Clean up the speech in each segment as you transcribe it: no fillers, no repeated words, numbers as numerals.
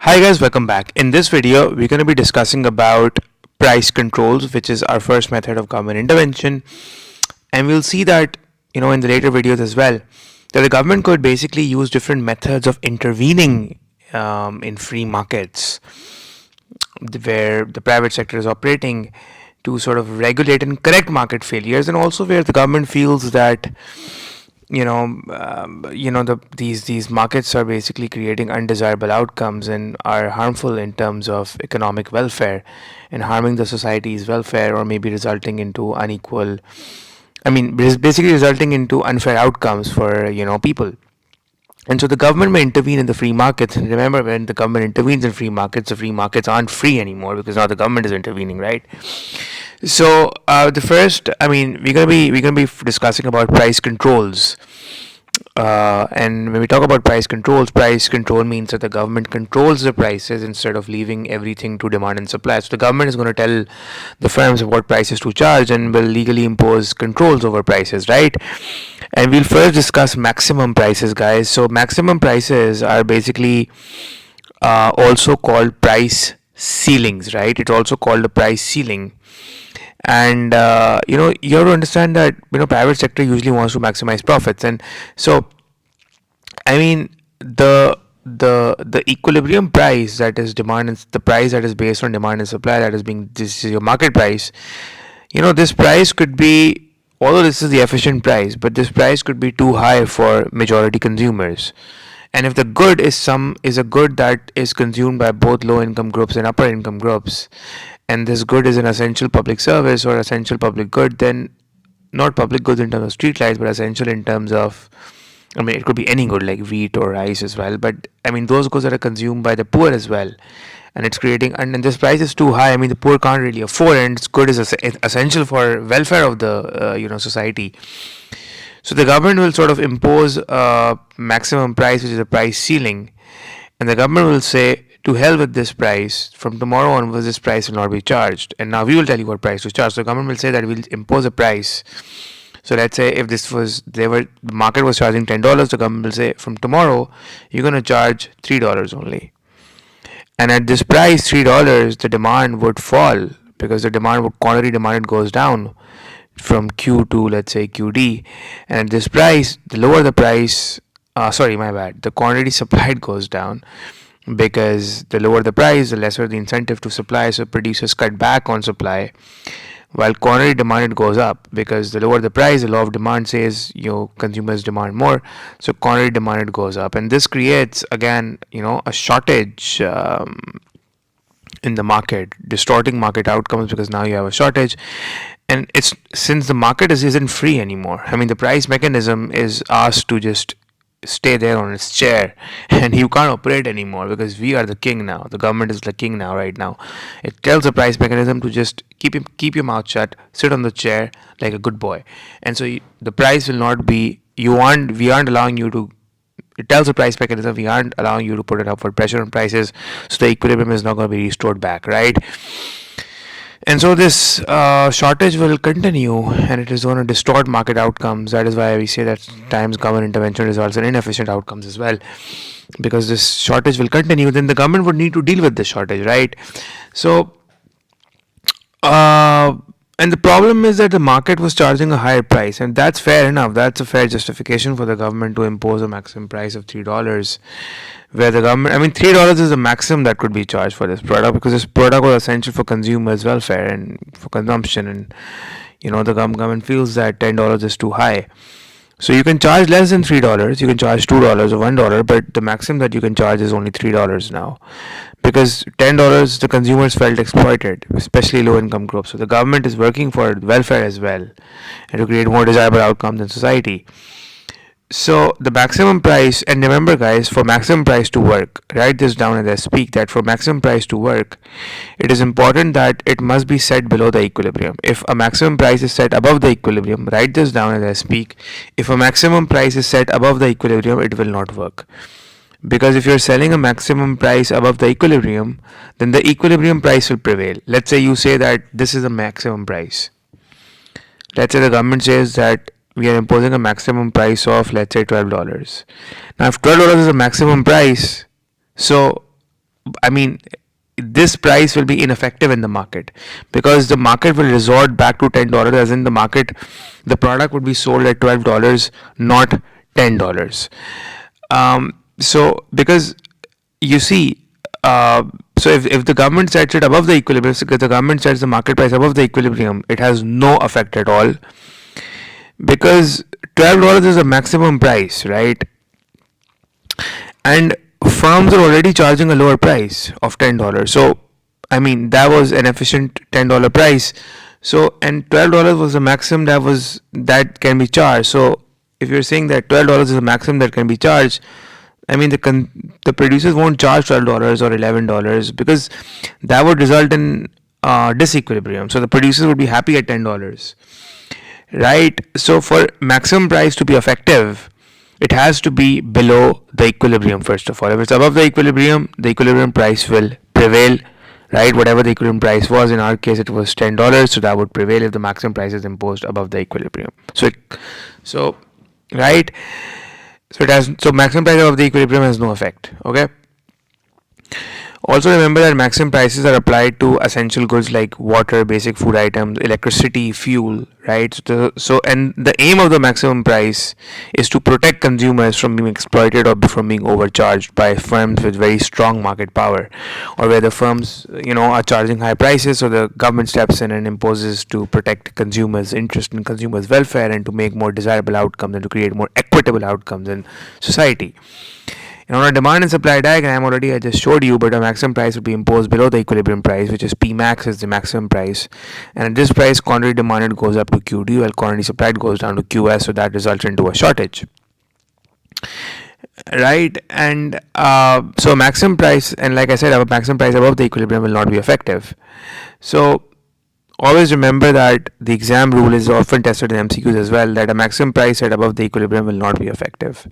Hi guys, welcome back. In this video, we're going to be discussing about price controls, which is our first method of government intervention. And we'll see that, in the later videos as well, that the government could basically use different methods of intervening in free markets where the private sector is operating to sort of regulate and correct market failures, and also where the government feels that these markets are basically creating undesirable outcomes and are harmful in terms of economic welfare and harming the society's welfare, or maybe resulting into basically resulting into unfair outcomes for people. And so the government may intervene in the free markets. And remember, when the government intervenes in free markets, the free markets aren't free anymore because now the government is intervening, right? So the first, we're gonna be discussing about price controls. And when we talk about price control means that the government controls the prices instead of leaving everything to demand and supply. So the government is going to tell the firms what prices to charge and will legally impose controls over prices, right? And we'll first discuss maximum prices, guys. So maximum prices are basically also called price ceilings, right? It's also called a price ceiling. And you have to understand that private sector usually wants to maximize profits. And so the equilibrium price, that is demand, and the price that is based on demand and supply, that is being, this is your market price. This price could be, although this is the efficient price, but this price could be too high for majority consumers. And if the good is a good that is consumed by both low income groups and upper income groups, and this good is an essential public service or essential public good, then not public goods in terms of street lights, but essential in terms of, it could be any good like wheat or rice as well. But those goods that are consumed by the poor as well, and it's creating, and this price is too high. The poor can't really afford, and it's good is essential for welfare of the society. So the government will sort of impose a maximum price, which is a price ceiling, and the government will say, to hell with this price. From tomorrow onwards, this price will not be charged. And now we will tell you what price to charge. So the government will say that we'll impose a price. So let's say if the market was charging $10, the government will say, from tomorrow you're going to charge $3 only. And at this price, $3, the demand would fall, because the quantity demanded goes down from Q to, let's say, QD. And at this price, the lower the price, the quantity supplied goes down, because the lower the price, the lesser the incentive to supply. So producers cut back on supply, while quantity demanded goes up, because the lower the price, the law of demand says consumers demand more, so quantity demanded goes up. And this creates, again, a shortage in the market, distorting market outcomes, because now you have a shortage. And it's, since the market isn't free anymore, the price mechanism is asked to just stay there on its chair, and you can't operate anymore, because we are the king now. The government is the king now, right now. It tells the price mechanism to just keep your mouth shut, sit on the chair like a good boy. And so the price will not be, we aren't allowing you to, it tells the price mechanism, we aren't allowing you to put an upward pressure on prices, so the equilibrium is not going to be restored back, right? And so this shortage will continue, and it is going to distort market outcomes. That is why we say that times government intervention results in inefficient outcomes as well, because this shortage will continue. Then the government would need to deal with this shortage, right? So, and the problem is that the market was charging a higher price, and that's fair enough. That's a fair justification for the government to impose a maximum price of $3, where the government, $3 is the maximum that could be charged for this product, because this product was essential for consumers' welfare and for consumption. And the government feels that $10 is too high. So you can charge less than $3, you can charge $2 or $1, but the maximum that you can charge is only $3 now, because $10 the consumers felt exploited, especially low income groups. So the government is working for welfare as well, and to create more desirable outcomes in society. So the maximum price, and remember guys, for maximum price to work, write this down as I speak, that for maximum price to work, it is important that it must be set below the equilibrium. If a maximum price is set above the equilibrium, write this down as I speak, if a maximum price is set above the equilibrium, it will not work. Because if you're selling a maximum price above the equilibrium, then the equilibrium price will prevail. Let's say you say that this is a maximum price. Let's say the government says that we are imposing a maximum price of, let's say, $12. Now, if $12 is a maximum price, so I mean, this price will be ineffective in the market, because the market will resort back to $10, as in the product would be sold at $12, not $10. So because you see, so if the government sets it above the equilibrium, if the government sets the market price above the equilibrium, it has no effect at all, because $12 is the maximum price, right? And firms are already charging a lower price of $10. So I mean, that was an efficient $10 price. So, and $12 was the maximum that can be charged. So if you're saying that $12 is the maximum that can be charged, I mean, the producers won't charge $12 or $11, because that would result in disequilibrium. So the producers would be happy at $10, right? So for maximum price to be effective, it has to be below the equilibrium. First of all, if it's above the equilibrium price will prevail, right? Whatever the equilibrium price was, in our case it was $10, so that would prevail if the maximum price is imposed above the equilibrium. So right, so maximum price above the equilibrium has no effect. Okay. Also remember that maximum prices are applied to essential goods like water, basic food items, electricity, fuel, right? So and the aim of the maximum price is to protect consumers from being exploited or from being overcharged by firms with very strong market power, or where the firms, are charging high prices, so the government steps in and imposes to protect consumers' interest in consumers' welfare, and to make more desirable outcomes and to create more equitable outcomes in society. On a demand and supply diagram, already I just showed you, but a maximum price would be imposed below the equilibrium price, which is P max is the maximum price. And at this price, quantity demanded goes up to QD, while quantity supplied goes down to QS, so that results into a shortage. Right? And so maximum price, and like I said, a maximum price above the equilibrium will not be effective. So always remember that the exam rule is often tested in MCQs as well, that a maximum price set above the equilibrium will not be effective,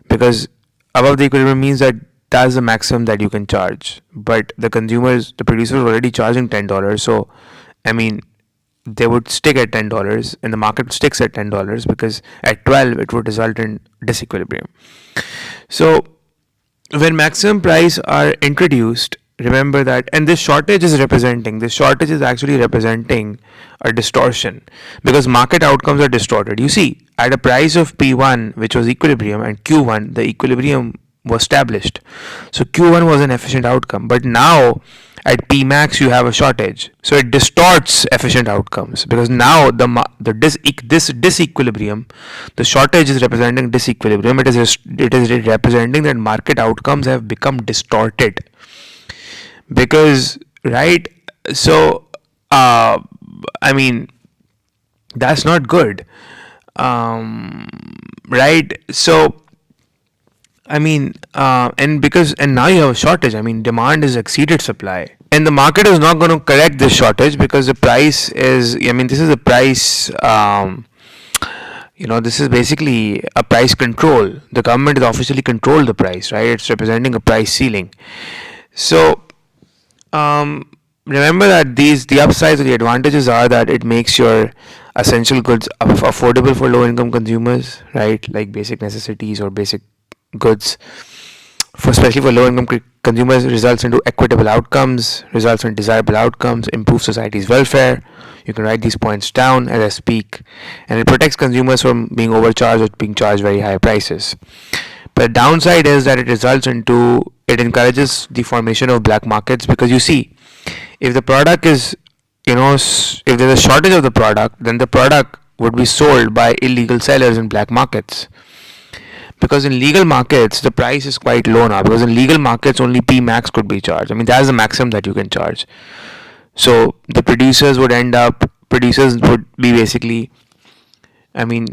because above the equilibrium means that that's the maximum that you can charge, but the producers are already charging $10. So I mean, they would stick at $10, and the market sticks at $10, because at 12 it would result in disequilibrium. So when maximum price are introduced, remember that, and this shortage is actually representing a distortion, because market outcomes are distorted. You see, at a price of P1, which was equilibrium, and Q1, the equilibrium was established, so Q1 was an efficient outcome. But now at P max you have a shortage, so it distorts efficient outcomes, because now this disequilibrium, the shortage is representing disequilibrium. It is representing that market outcomes have become distorted, because, right? So I mean, that's not good, right? So I mean, and now you have a shortage. I mean, demand is exceeded supply, and the market is not going to correct this shortage, because the price is, I mean, this is a price, this is basically a price control. The government has officially controlled the price, right? It's representing a price ceiling. So remember that the upsides or the advantages are that it makes your essential goods affordable for low income consumers, right? Like basic necessities or basic goods, especially for low income consumers, results into equitable outcomes, results in desirable outcomes, improve society's welfare. You can write these points down as I speak, and it protects consumers from being overcharged or being charged very high prices. But the downside is that it encourages the formation of black markets, because you see, if the product is, if there's a shortage of the product, then the product would be sold by illegal sellers in black markets. Because in legal markets, the price is quite low now, because in legal markets only P max could be charged. I mean, that's the maximum that you can charge. So the producers would be basically, I mean,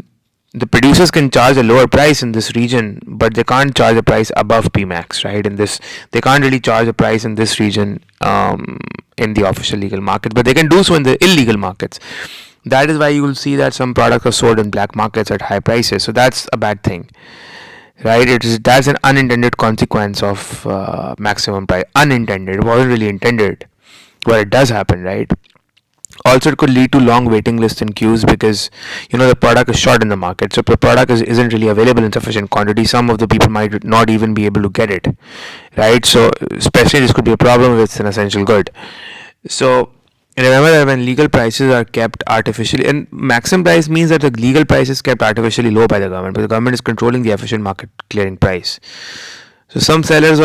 the producers can charge a lower price in this region, but they can't charge a price above P max, right? They can't really charge a price in this region in the official legal market, but they can do so in the illegal markets. That is why you will see that some products are sold in black markets at high prices. So that's a bad thing, right? That's an unintended consequence of maximum price. Unintended. It wasn't really intended, but it does happen, right? Also, it could lead to long waiting lists and queues because the product is short in the market. So if the product isn't really available in sufficient quantity, some of the people might not even be able to get it, right? So especially this could be a problem if it's an essential good. So remember that when legal prices are kept artificially, and maximum price means that the legal price is kept artificially low by the government, but the government is controlling the efficient market clearing price. So some sellers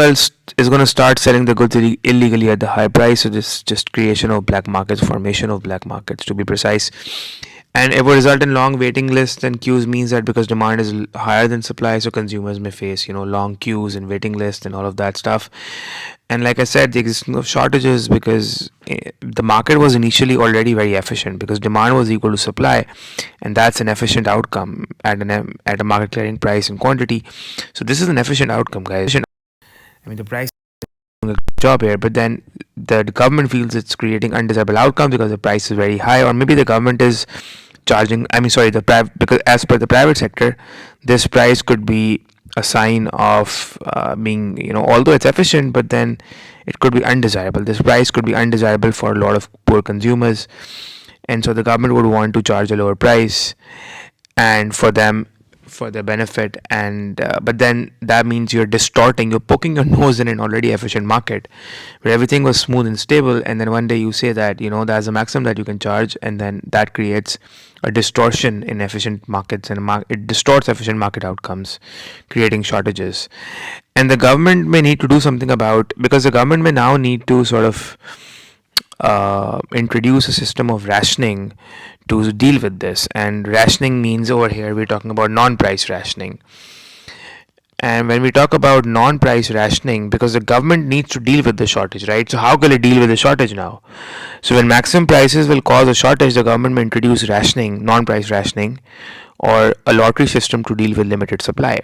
is going to start selling the goods illegally at the high price. So this just creation of black markets, formation of black markets to be precise, and it will result in long waiting lists and queues. Means that because demand is higher than supply, so consumers may face long queues and waiting lists and all of that stuff. And like I said, the existence of shortages because the market was initially already very efficient because demand was equal to supply, and that's an efficient outcome at a market clearing price and quantity. So this is an efficient outcome, guys. I mean, the price is doing a good job here, but then the government feels it's creating undesirable outcomes because the price is very high, or maybe the government is charging. I mean, sorry, because as per the private sector, this price could be a sign of being, although it's efficient, but then it could be undesirable. This price could be undesirable for a lot of poor consumers, and so the government would want to charge a lower price, and for their benefit. And but then that means you're poking your nose in an already efficient market where everything was smooth and stable, and then one day you say that there's a maximum that you can charge, and then that creates a distortion in efficient markets, and it distorts efficient market outcomes, creating shortages. And the government may need to do something about, because the government may now need to sort of introduce a system of rationing to deal with this. And rationing means, over here we're talking about non-price rationing. And when we talk about non-price rationing, because the government needs to deal with the shortage, right? So how can it deal with the shortage now? So when maximum prices will cause a shortage, the government may introduce rationing, non-price rationing, or a lottery system to deal with limited supply.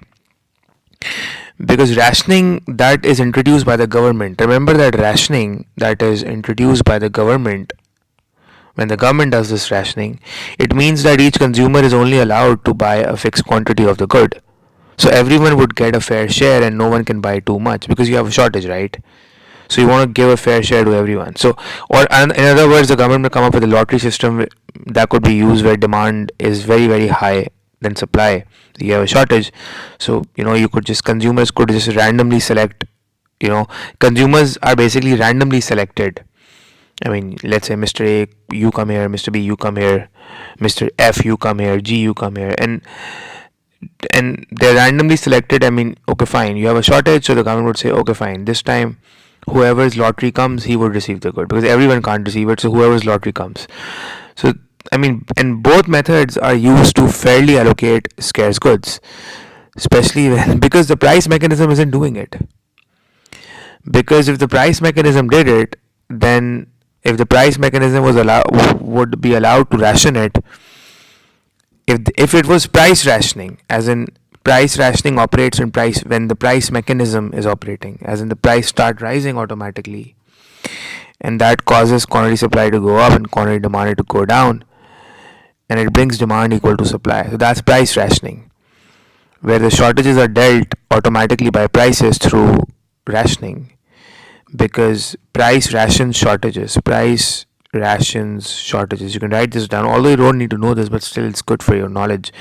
Because rationing that is introduced by the government, remember that rationing that is introduced by the government, when the government does this rationing, it means that each consumer is only allowed to buy a fixed quantity of the good. So everyone would get a fair share and no one can buy too much because you have a shortage, right? So you want to give a fair share to everyone. So, or in other words, the government will come up with a lottery system that could be used where demand is very, very high than supply. You have a shortage. So, consumers could just randomly select, consumers are basically randomly selected. I mean, let's say Mr. A, you come here, Mr. B, you come here, Mr. F, you come here, G, you come here, and they're randomly selected. I mean, okay, fine, you have a shortage, so the government would say, okay, fine, this time whoever's lottery comes, he would receive the good because everyone can't receive it. So whoever's lottery comes. So I mean, and both methods are used to fairly allocate scarce goods, especially because the price mechanism isn't doing it. Because if the price mechanism did it, then if the price mechanism would be allowed to ration it, if it was price rationing, as in price rationing operates when the price mechanism is operating, as in the price start rising automatically, and that causes quantity supply to go up and quantity demand to go down, and it brings demand equal to supply. So that's price rationing, where the shortages are dealt automatically by prices through rationing, because price rations shortages. You can write this down, although you don't need to know this, but still it's good for your knowledge.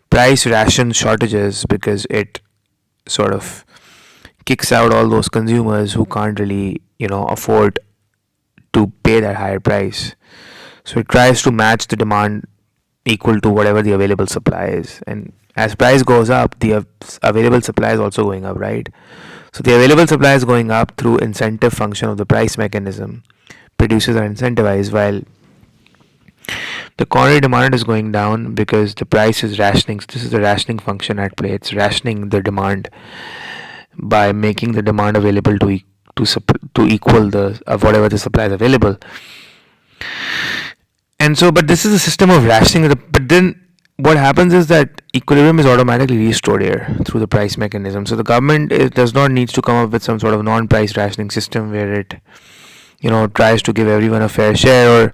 Price rations shortages because it sort of kicks out all those consumers who can't really afford to pay that higher price. So it tries to match the demand equal to whatever the available supply is, and as price goes up, the available supply is also going up, right? So the available supply is going up through incentive function of the price mechanism. Producers are incentivized, while the quantity demand is going down because the price is rationing. So this is the rationing function at play. It's rationing the demand by making the demand available to equal the of whatever the supply is available. And so, but this is a system of rationing. But then what happens is that equilibrium is automatically restored here through the price mechanism. So the government does not need to come up with some sort of non-price rationing system where it tries to give everyone a fair share, or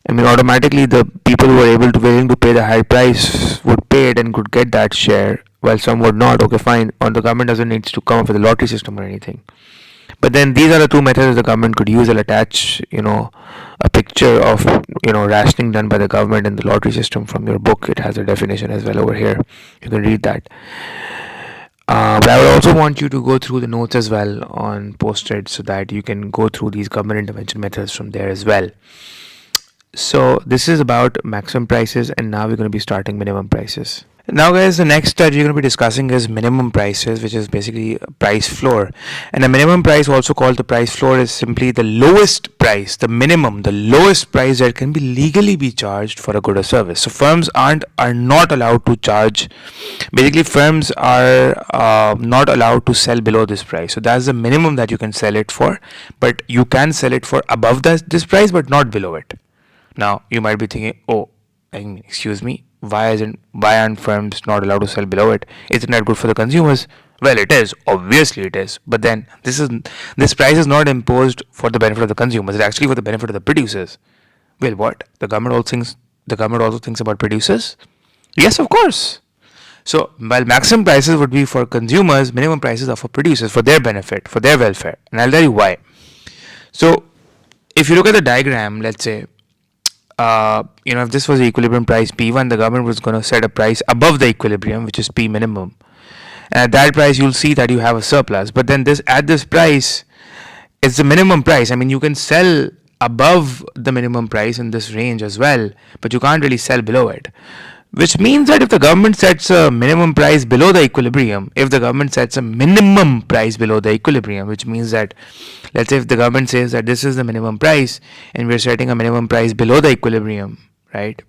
I mean, automatically the people who are willing to pay the high price would pay it and could get that share, while some would not. Okay, fine. Or the government doesn't need to come up with a lottery system or anything. But then these are the two methods the government could use. I'll attach, a picture of, rationing done by the government in the lottery system from your book. It has a definition as well over here. You can read that. But I would also want you to go through the notes as well on Post-it so that you can go through these government intervention methods from there as well. So this is about maximum prices, and now we're going to be starting minimum prices. Now guys, the next that you're going to be discussing is minimum prices, which is basically price floor. And a minimum price, also called the price floor, is simply the lowest price, the minimum, the lowest price that can be legally be charged for a good or service. So firms are not allowed to charge, basically firms are not allowed to sell below this price. So that's the minimum that you can sell it for, but you can sell it for above this price but not below it. Now you might be thinking, excuse me, why aren't firms not allowed to sell below it? Isn't that good for the consumers? Well, it is, obviously it is, but then this price is not imposed for the benefit of the consumers. It's actually for the benefit of the producers. Well, what? The government also thinks about producers? Yes, of course. So while maximum prices would be for consumers, minimum prices are for producers, for their benefit, for their welfare. And I'll tell you why. So if you look at the diagram, let's say, if this was the equilibrium price P1, the government was going to set a price above the equilibrium, which is P minimum. And at that price, you'll see that you have a surplus. But then at this price, it's the minimum price. I mean, you can sell above the minimum price in this range as well, but you can't really sell below it. Which means that if the government sets a minimum price below the equilibrium, which means that, let's say if the government says that this is the minimum price and we're setting a minimum price below the equilibrium, right?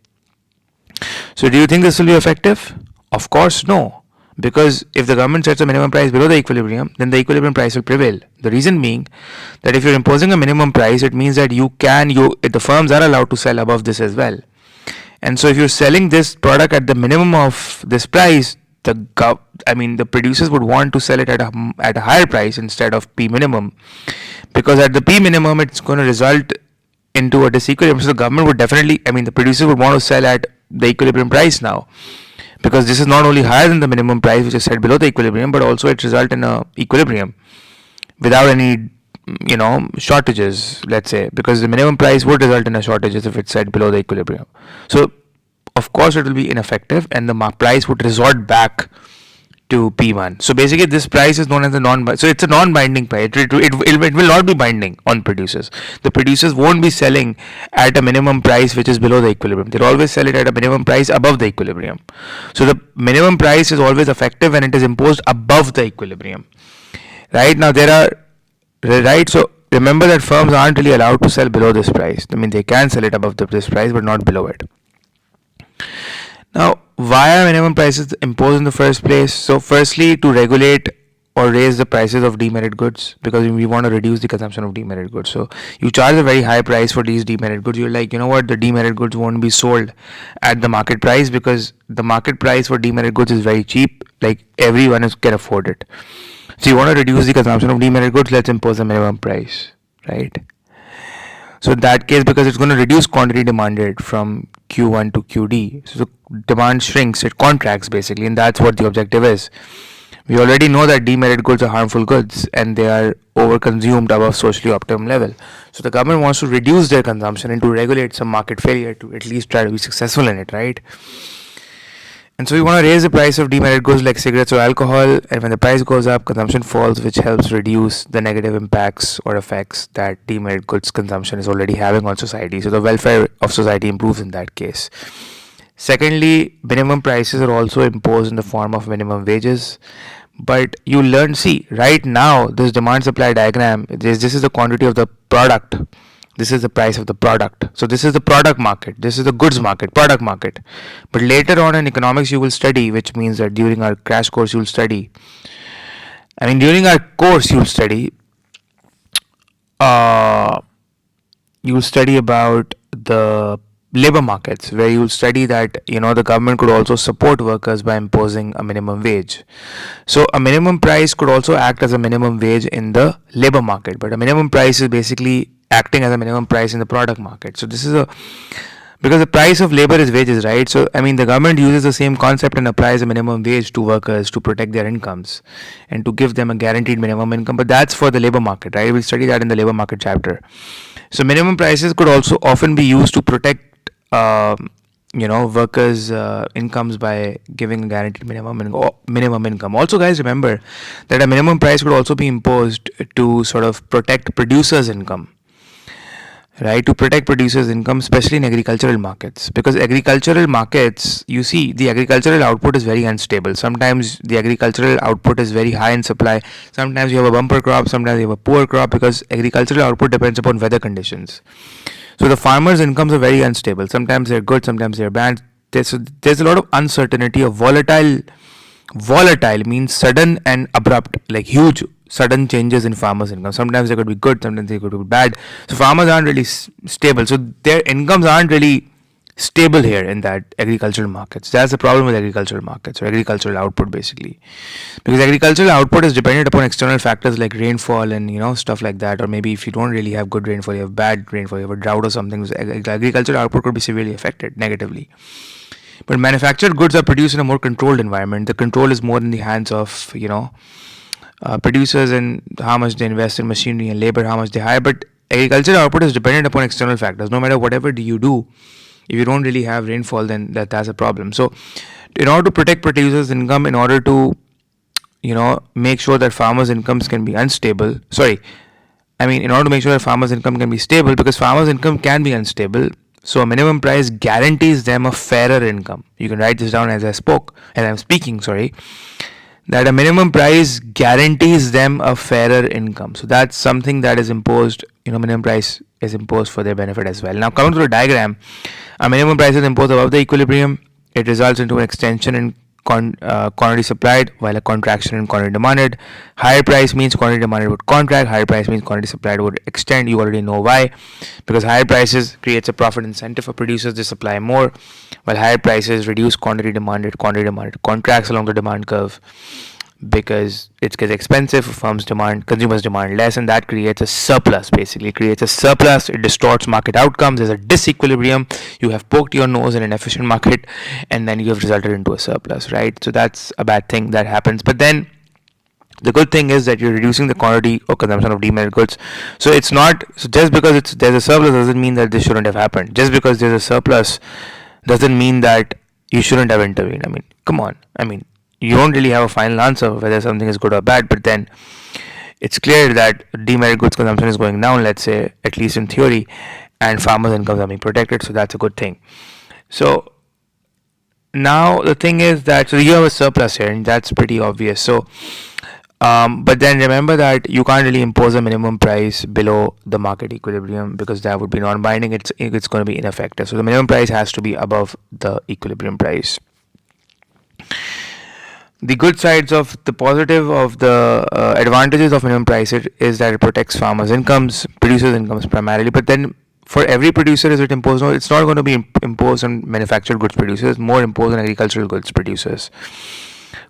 So do you think this will be effective? Of course, no. Because if the government sets a minimum price below the equilibrium, then the equilibrium price will prevail. The reason being that if you're imposing a minimum price, it means that the firms are allowed to sell above this as well. And so if you're selling this product at the minimum of this price, the producers would want to sell it at a higher price instead of P minimum, because at the P minimum it's going to result into a disequilibrium. So the government would the producers would want to sell at the equilibrium price now, because this is not only higher than the minimum price which is set below the equilibrium, but also it results in a equilibrium without any shortages, let's say, because the minimum price would result in a shortages if it's set below the equilibrium. So of course it will be ineffective and the price would resort back to P1. So basically this price is known as it's a non-binding price. It will not be binding on producers. The producers won't be selling at a minimum price which is below the equilibrium. They'll always sell it at a minimum price above the equilibrium. So the minimum price is always effective when it is imposed above the equilibrium. So remember that firms aren't really allowed to sell below this price. They can sell it above this price but not below it. Now, why are minimum prices imposed in the first place? So firstly, to regulate or raise the prices of demerit goods, because we want to reduce the consumption of demerit goods. So you charge a very high price for these demerit goods. You're like, the demerit goods won't be sold at the market price because the market price for demerit goods is very cheap. Like everyone can afford it. So you want to reduce the consumption of demerit goods, let's impose a minimum price, right? So in that case, because it's going to reduce quantity demanded from Q1 to QD, so the demand shrinks, it contracts basically, and that's what the objective is. We already know that demerit goods are harmful goods and they are overconsumed above socially optimum level. So the government wants to reduce their consumption and to regulate some market failure to at least try to be successful in it, right? And so we want to raise the price of demerit goods like cigarettes or alcohol, and when the price goes up, consumption falls, which helps reduce the negative impacts or effects that demerit goods consumption is already having on society. So the welfare of society improves in that case. Secondly, minimum prices are also imposed in the form of minimum wages. But you learn, right now, this demand supply diagram, this is the quantity of the product. This is the price of the product. So this is the product market. This is the goods market, product market. But later on in economics, you will study, which means that during our crash course, you'll study. During our course, you'll study about the labor markets, where you'll study that, the government could also support workers by imposing a minimum wage. So a minimum price could also act as a minimum wage in the labor market. But a minimum price is basically acting as a minimum price in the product market. So this is a because the price of labor is wages, right? So I mean, the government uses the same concept and applies a minimum wage to workers to protect their incomes and to give them a guaranteed minimum income, but that's for the labor market, right? We'll study that in the labor market chapter. So minimum prices could also often be used to protect workers incomes by giving a guaranteed minimum income. Also, guys, remember that a minimum price could also be imposed to sort of protect producers income, right? To protect producers income, especially in agricultural markets, because agricultural markets, you see, the agricultural output is very unstable. Sometimes the agricultural output is very high in supply, sometimes you have a bumper crop, sometimes you have a poor crop, because agricultural output depends upon weather conditions. So the farmers' incomes are very unstable. Sometimes they're good, sometimes they're bad. There's a lot of uncertainty of volatile. Volatile means sudden and abrupt, like huge sudden changes in farmers' income. Sometimes they could be good, sometimes they could be bad. So farmers aren't really stable. So their incomes aren't really stable here in that agricultural markets. That's the problem with agricultural markets, or agricultural output basically, because agricultural output is dependent upon external factors like rainfall and stuff like that. Or maybe if you don't really have good rainfall, you have bad rainfall, you have a drought or something, so agricultural output could be severely affected negatively. But manufactured goods are produced in a more controlled environment. The control is more in the hands of producers, and how much they invest in machinery and labor, how much they hire. But agricultural output is dependent upon external factors. No matter whatever do you do, if you don't really have rainfall, then that's a problem. So in order to protect producers' income, in order to make sure that farmers' incomes can be unstable. In order to make sure that farmers' income can be stable, because farmers' income can be unstable. So a minimum price guarantees them a fairer income. You can write this down as I'm speaking, that a minimum price guarantees them a fairer income. So that's something that is imposed, minimum price is imposed for their benefit as well. Now coming to the diagram, a minimum price is imposed above the equilibrium. It results into an extension in quantity supplied while a contraction in quantity demanded. Higher price means quantity demanded would contract, higher price means quantity supplied would extend. You already know why, because higher prices creates a profit incentive for producers to supply more, while higher prices reduce quantity demanded contracts along the demand curve, because it gets expensive for consumers demand less, and that creates a surplus. Basically, it creates a surplus. It distorts market outcomes. There's a disequilibrium. You have poked your nose in an efficient market, and then you have resulted into a surplus, right? So that's a bad thing that happens. But then the good thing is that you're reducing the quantity or consumption of demerit goods. So it's not, so just because there's a surplus doesn't mean that this shouldn't have happened. Just because there's a surplus doesn't mean that you shouldn't have intervened. Come on. You don't really have a final answer whether something is good or bad, but then it's clear that demerit goods consumption is going down, let's say, at least in theory, and farmers' incomes are being protected, so that's a good thing. So now the thing is that, so you have a surplus here, and that's pretty obvious. So but then remember that you can't really impose a minimum price below the market equilibrium, because that would be non-binding. It's going to be ineffective. So the minimum price has to be above the equilibrium price. The good sides of the positive of the advantages of minimum price is that it protects farmers' incomes, producers' incomes primarily. But then for every producer, is it imposed? No, it's not going to be imposed on manufactured goods producers, more imposed on agricultural goods producers,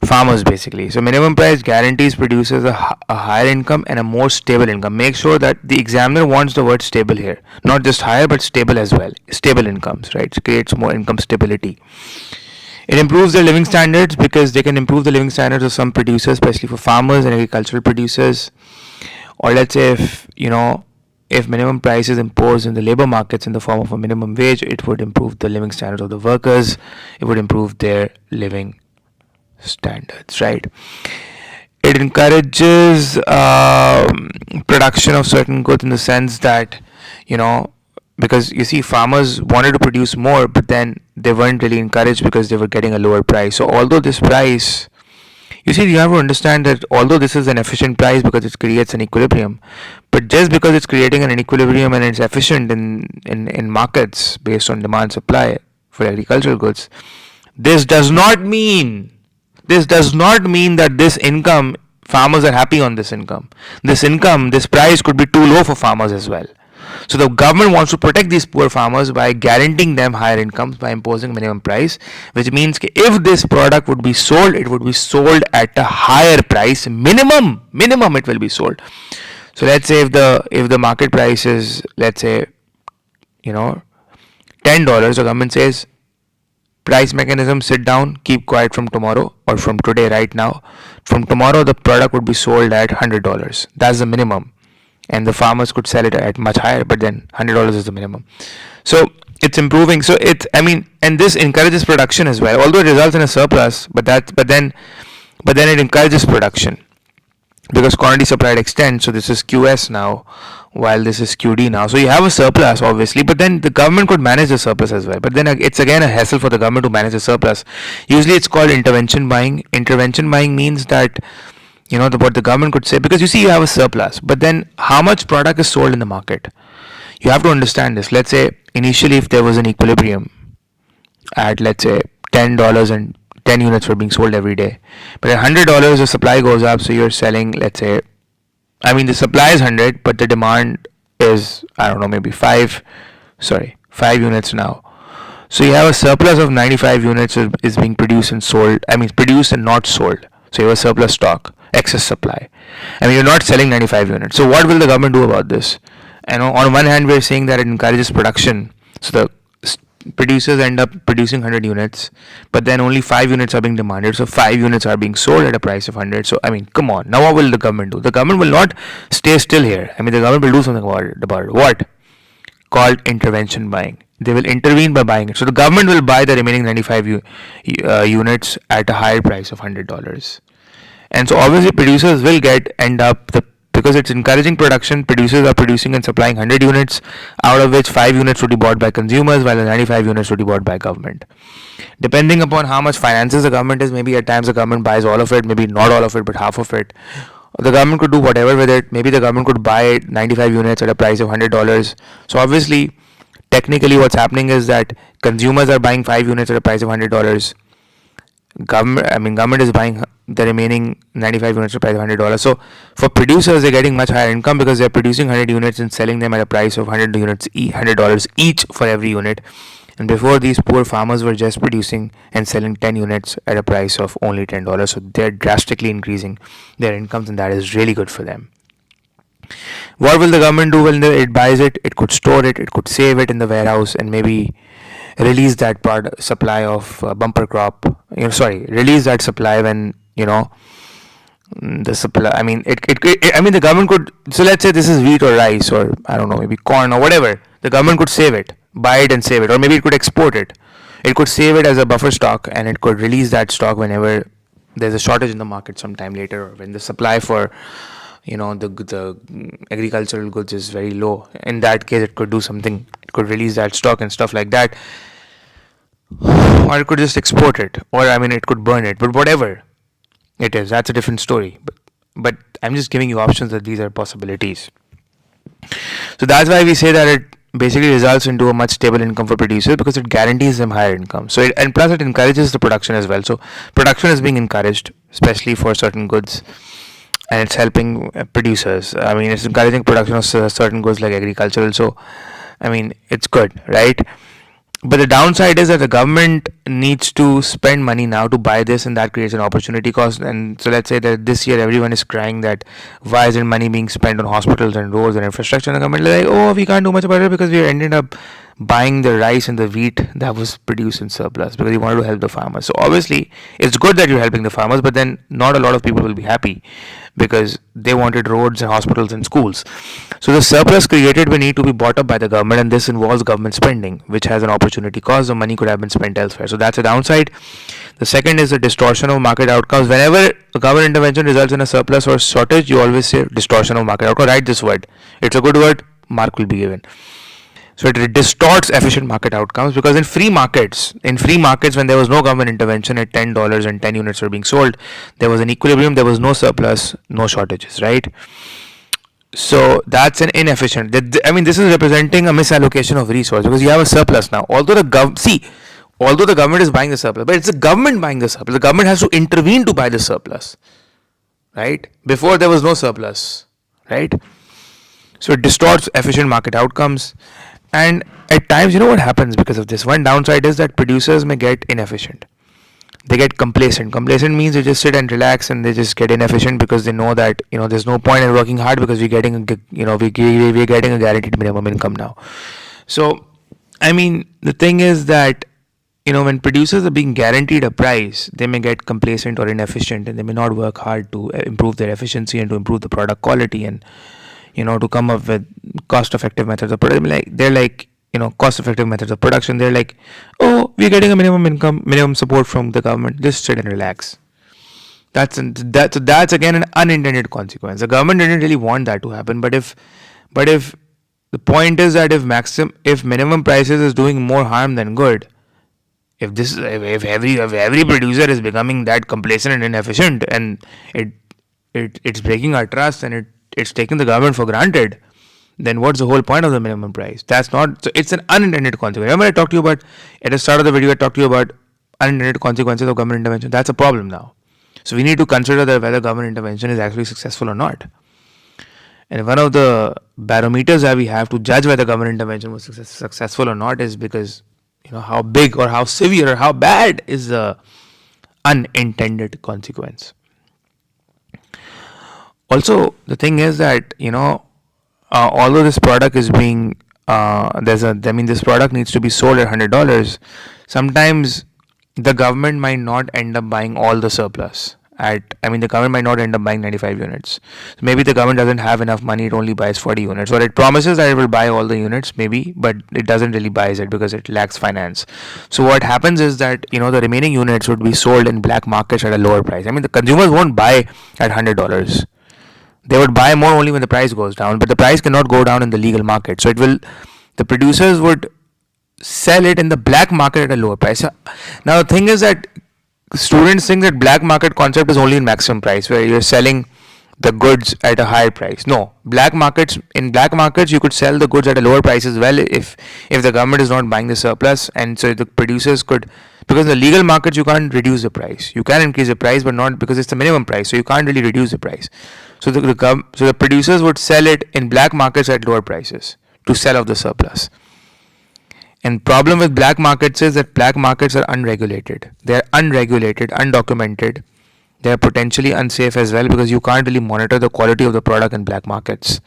farmers basically. So minimum price guarantees producers a higher income and a more stable income. Make sure that the examiner wants the word stable here, not just higher but stable as well. Stable incomes, right? It creates more income stability. It improves their living standards, because they can improve the living standards of some producers, especially for farmers and agricultural producers. Or let's say if minimum price is imposed in the labor markets in the form of a minimum wage, it would improve the living standards of the workers. It would improve their living standards, right? It encourages production of certain goods, in the sense that because you see, farmers wanted to produce more, but then they weren't really encouraged because they were getting a lower price. So although this price, you see, you have to understand that although this is an efficient price because it creates an equilibrium, but just because it's creating an equilibrium and it's efficient in markets based on demand supply for agricultural goods, this does not mean that this income, farmers are happy on this income. This price could be too low for farmers as well. So the government wants to protect these poor farmers by guaranteeing them higher incomes by imposing minimum price, which means if this product would be sold, it would be sold at a higher price. Minimum it will be sold. So let's say if the market price is, let's say, 10 $10, the government says, price mechanism, sit down, keep quiet from tomorrow or from today, right now. From tomorrow, the product would be sold at $100. That's the minimum. And the farmers could sell it at much higher, but then $100 is the minimum. So it's improving. So and this encourages production as well, although it results in a surplus, but then it encourages production because quantity supplied extends. So this is QS now, while this is QD now. So you have a surplus, obviously, but then the government could manage the surplus as well. But then it's again a hassle for the government to manage the surplus. Usually it's called intervention buying. Intervention buying means that, what the government could say, because you see you have a surplus, but then how much product is sold in the market? You have to understand this. Let's say initially if there was an equilibrium at, let's say, $10 and 10 units were being sold every day, but at $100 the supply goes up, so you're selling, let's say, the supply is 100 but the demand is, I don't know, maybe 5 units now. So you have a surplus of 95 units is being produced and sold, produced and not sold. So you have a surplus stock, excess supply. You're not selling 95 units. So what will the government do about this? And on one hand, we're saying that it encourages production. So the producers end up producing 100 units, but then only 5 units are being demanded. So 5 units are being sold at a price of 100. So, come on. Now what will the government do? The government will not stay still here. The government will do something about it. What? Called intervention buying. They will intervene by buying it. So the government will buy the remaining 95 units at a higher price of $100. And so obviously producers will because it's encouraging production, producers are producing and supplying 100 units, out of which 5 units would be bought by consumers, while the 95 units would be bought by government. Depending upon how much finances the government is, maybe at times the government buys all of it, maybe not all of it, but half of it. The government could do whatever with it. Maybe the government could buy 95 units at a price of $100. So obviously, technically what's happening is that consumers are buying 5 units at a price of $100. Government is buying the remaining 95 units at a price of $100. So for producers, they're getting much higher income because they're producing 100 units and selling them at a price of $100 each for every unit. And before, these poor farmers were just producing and selling 10 units at a price of only $10. So they're drastically increasing their incomes, and that is really good for them. What will the government do when it buys it? It could store it, it could save it in the warehouse, and maybe release that supply of bumper crop. Release that supply when the supply. The government could. So let's say this is wheat or rice or I don't know, maybe corn or whatever. The government could save it, buy it and save it, or maybe it could export it. It could save it as a buffer stock, and it could release that stock whenever there's a shortage in the market sometime later, or when the supply for the agricultural goods is very low. In that case, it could do something. It could release that stock and stuff like that, or it could just export it, or it could burn it. But whatever it is, that's a different story. But I'm just giving you options that these are possibilities. So that's why we say that it basically results into a much stable income for producers, because it guarantees them higher income. So and plus it encourages the production as well. So production is being encouraged, especially for certain goods, and it's helping producers. It's encouraging production of certain goods like agricultural. So it's good, right? But the downside is that the government needs to spend money now to buy this, and that creates an opportunity cost. And so let's say that this year everyone is crying that why isn't money being spent on hospitals and roads and infrastructure, and the government is like, oh, we can't do much about it because we ended up buying the rice and the wheat that was produced in surplus because we wanted to help the farmers. So obviously it's good that you're helping the farmers, but then not a lot of people will be happy because they wanted roads and hospitals and schools. So the surplus created will need to be bought up by the government, and this involves government spending, which has an opportunity cost. The money could have been spent elsewhere. So that's a downside. The second is the distortion of market outcomes. Whenever a government intervention results in a surplus or shortage, you always say distortion of market outcomes. Write this word. It's a good word. Mark will be given. So it distorts efficient market outcomes, because in free markets when there was no government intervention, at $10 and 10 units were being sold, there was an equilibrium, there was no surplus, no shortages, right? So that's an inefficient. This is representing a misallocation of resource, because you have a surplus now. Although the government is buying the surplus, but it's the government buying the surplus. The government has to intervene to buy the surplus, right? Before there was no surplus, right? So it distorts efficient market outcomes. And at times, what happens because of this? One downside is that producers may get inefficient. They get complacent. Complacent means they just sit and relax, and they just get inefficient because they know that there's no point in working hard because we're getting a guaranteed minimum income now. So I mean, the thing is that, when producers are being guaranteed a price, they may get complacent or inefficient, and they may not work hard to improve their efficiency and to improve the product quality, and to come up with cost-effective methods of production. Like they're like, cost-effective methods of production. They're like, oh, we're getting a minimum income, minimum support from the government. Just sit and relax. That's again an unintended consequence. The government didn't really want that to happen, but if the point is that if minimum prices is doing more harm than good, if every producer is becoming that complacent and inefficient, and it's breaking our trust, and it's taking the government for granted, then what's the whole point of the minimum price? That's not so. It's an unintended consequence. Remember, I talked to you about at the start of the video. I talked to you about unintended consequences of government intervention. That's a problem now. So we need to consider that whether government intervention is actually successful or not. And one of the barometers that we have to judge whether government intervention was successful or not is because how big or how severe or how bad is the unintended consequence. Also, the thing is that although this product is being this product needs to be sold at $100. Sometimes the government might not end up buying all the surplus. The government might not end up buying 95 units. So maybe the government doesn't have enough money, it only buys 40 units. Or it promises that it will buy all the units, maybe, but it doesn't really buy it because it lacks finance. So what happens is that, the remaining units would be sold in black markets at a lower price. The consumers won't buy at $100. They would buy more only when the price goes down, but the price cannot go down in the legal market. So the producers would sell it in the black market at a lower price. Now the thing is that students think that black market concept is only in maximum price, where you're selling the goods at a higher price. No, in black markets you could sell the goods at a lower price as well if the government is not buying the surplus, and so the producers could, because in the legal markets you can't reduce the price. You can increase the price, but not because it's the minimum price, so you can't really reduce the price. So the producers would sell it in black markets at lower prices to sell off the surplus. And problem with black markets is that black markets are unregulated. They are unregulated, undocumented. They are potentially unsafe as well because you can't really monitor the quality of the product in black markets.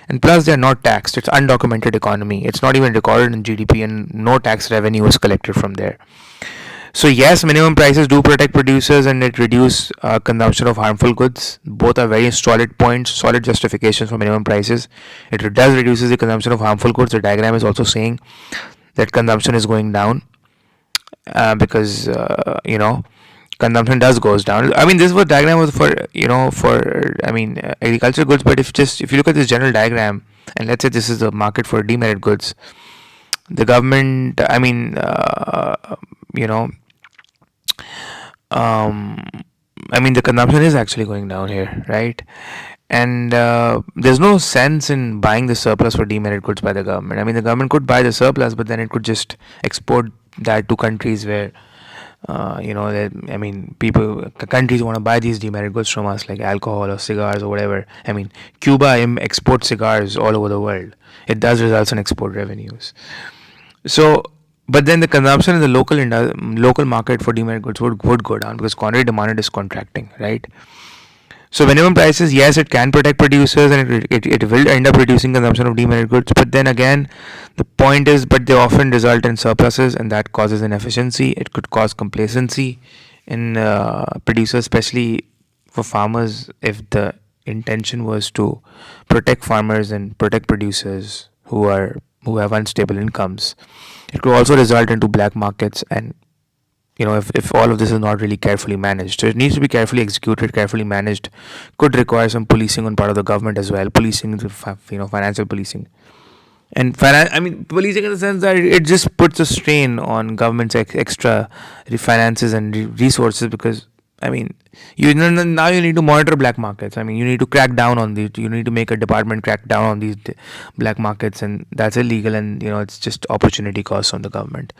And plus they are not taxed. It's undocumented economy. It's not even recorded in GDP, and no tax revenue is collected from there. So yes, minimum prices do protect producers and it reduce consumption of harmful goods. Both are very solid points, solid justifications for minimum prices. It does reduces the consumption of harmful goods. The diagram is also saying that consumption is going down because consumption does goes down. This was diagram was for agricultural goods, but if you look at this general diagram, and let's say this is the market for demerit goods, the government, the consumption is actually going down here, right? And there's no sense in buying the surplus for demerit goods by the government. The government could buy the surplus, but then it could just export that to countries where countries want to buy these demerit goods from us, like alcohol or cigars or whatever. Cuba exports cigars all over the world. It does result in export revenues. So, but then the consumption in the local market for demerit goods would go down because quantity demand is contracting, right? So minimum prices, yes, it can protect producers and it will end up reducing consumption of demerit goods. But then again, the point is, but they often result in surpluses, and that causes inefficiency. It could cause complacency in producers, especially for farmers, if the intention was to protect farmers and protect producers who have unstable incomes. It could also result into black markets, and if all of this is not really carefully managed. So it needs to be carefully executed, carefully managed. Could require some policing on part of the government as well. Policing, financial policing. And policing in the sense that it just puts a strain on government's extra finances and resources, because now you need to monitor black markets. You need to crack down on these. You need to make a department crack down on these black markets, and that's illegal. And it's just opportunity costs on the government.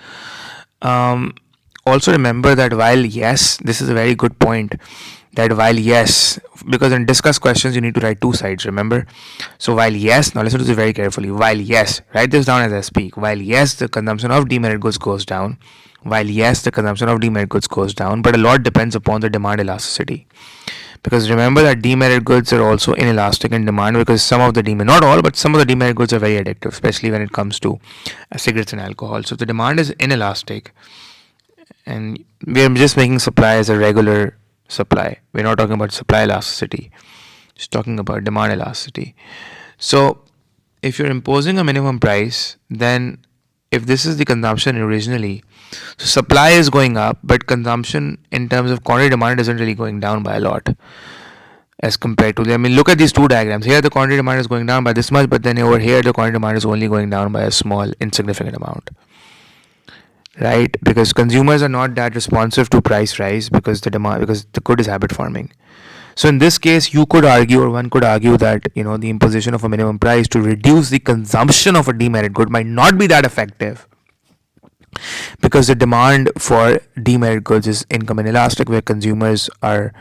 Also remember that while yes, this is a very good point, that while yes, because in discuss questions you need to write two sides, remember. So while yes, now listen to this very carefully. While yes, write this down as I speak. While yes, the consumption of demerit goods goes down. While yes, the consumption of demerit goods goes down, but a lot depends upon the demand elasticity. Because remember that demerit goods are also inelastic in demand, because some of the demerit, not all, but some of the demerit goods are very addictive, especially when it comes to cigarettes and alcohol. So if the demand is inelastic, and we're just making supply as a regular supply, we're not talking about supply elasticity, just talking about demand elasticity. So if you're imposing a minimum price, then if this is the consumption originally, so supply is going up, but consumption in terms of quantity demand isn't really going down by a lot as compared to, I mean, look at these two diagrams. Here the quantity demand is going down by this much, but then over here the quantity demand is only going down by a small insignificant amount, right? Because consumers are not that responsive to price rise, because the good is habit forming. So in this case, you could argue, or one could argue, that the imposition of a minimum price to reduce the consumption of a demerit good might not be that effective, because the demand for demerit goods is income inelastic, where consumers are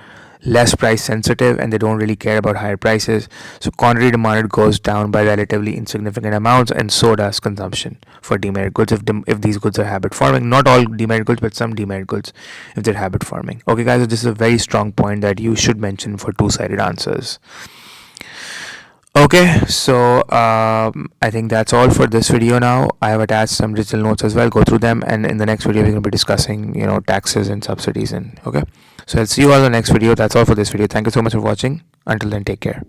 less price sensitive and they don't really care about higher prices. So quantity demanded goes down by relatively insignificant amounts, and so does consumption for demerit goods if these goods are habit forming. Not all demerit goods, but some demerit goods if they're habit forming. Okay guys, so this is a very strong point that you should mention for two-sided answers. Okay, so I think that's all for this video now. I have attached some digital notes as well. Go through them, and in the next video we're going to be discussing taxes and subsidies. And okay, so I'll see you all in the next video. That's all for this video. Thank you so much for watching. Until then, take care.